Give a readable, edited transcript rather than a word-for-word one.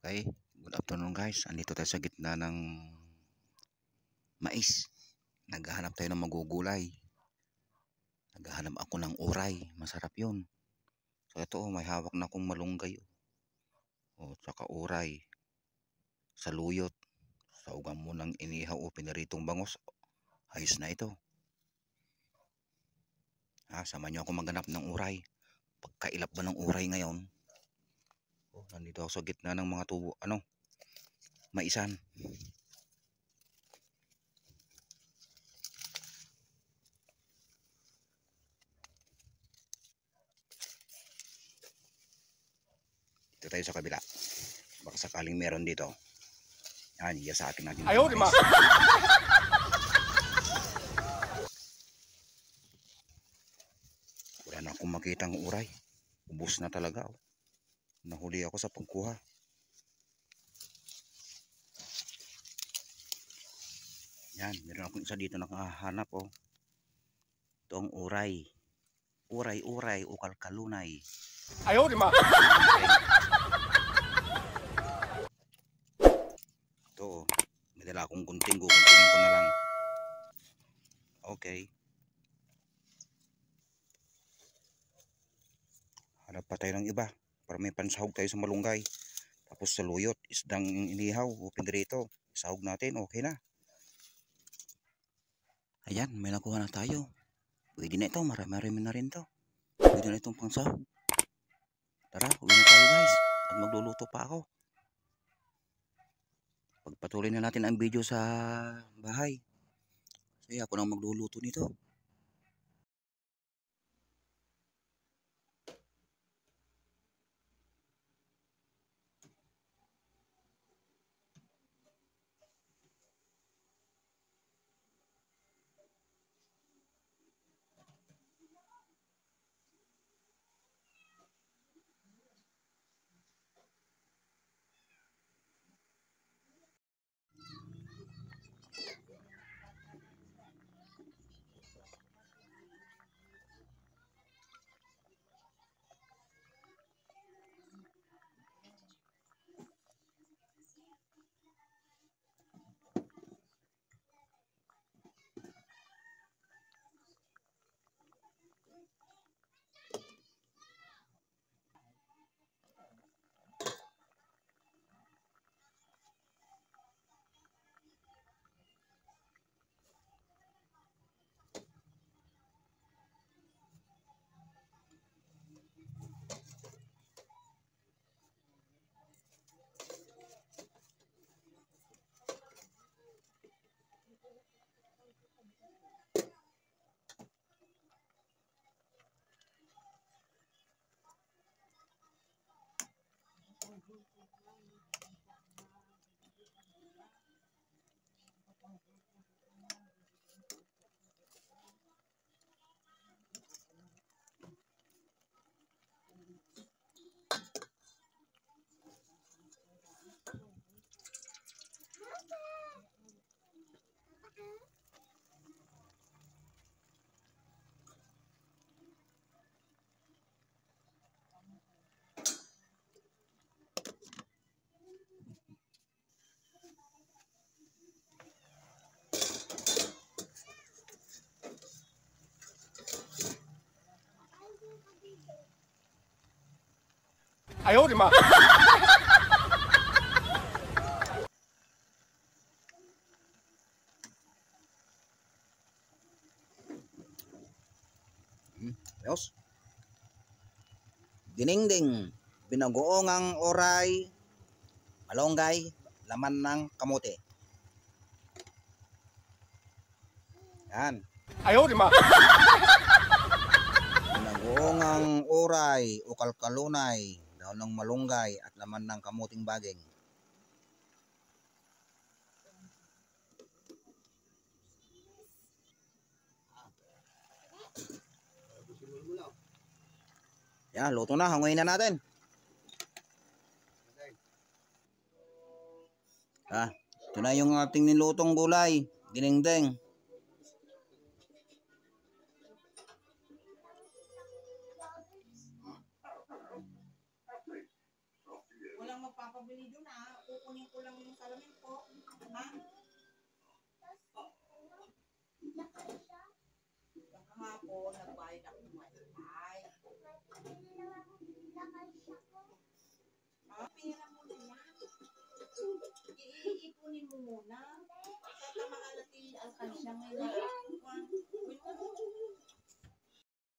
Okay, good afternoon guys. Andito tayo sa gitna ng mais. Naghahanap tayo ng magugulay. Naghahanap ako ng uray. Masarap yun. So ito, may hawak na akong malunggay. Tsaka uray. Saluyot. Saugan mo ng inihaw o pinaritong bangos. Ayos na ito. Sama nyo ako maghanap ng uray. Pagkailap ba ng uray ngayon? Nandito ako sa gitna ng mga tubo. Maisan. Dito tayo sa kabila. Baka sakaling meron dito. Yan, iya sa atin natin. Ayaw, di ma! Wala na akong makitang uray. Ubus na talaga. Nahuli ako sa pagkuha. Yan, meron akong isa dito nakahanap. Ito ang uray. Uray, ukal-kalunay. Ayaw, di ma! Ito, may dala akong gunting. Kukuntingin ko na lang. Okay. Hanap pa tayo ng iba para may pansahog tayo sa malunggay. Tapos sa luyot, isdang inihaw o pinirito. Sahog natin, okay na. Ayan, may nakuha na tayo. Pwede na ito, marami na rin to. Pwede na itong pangsahog. Tara, uwi na tayo guys. At magluluto pa ako. Pagpatuloy na natin ang video sa bahay. Kasi ako nang magluluto nito. Ayaw, di ma! Ayos. Dinengdeng. Binagoong ang oray. Malunggay. Laman ng kamote. Yan. Ayaw, di ma! Binagoong ang oray. Ukal-kalunay. Daon ng malunggay at laman ng kamuting baging. Yan, luto na. Hanguin na natin. Ito na yung ating nilutong gulay. Dinengdeng. Walang magpapabili doon kukunin ko lang yung salamin ko. Ha? Kahapon, nagbayad ako ng wifi. Pera mo na yan. Iipunin mo muna. Sa tamang alatin, alkansya ngayon.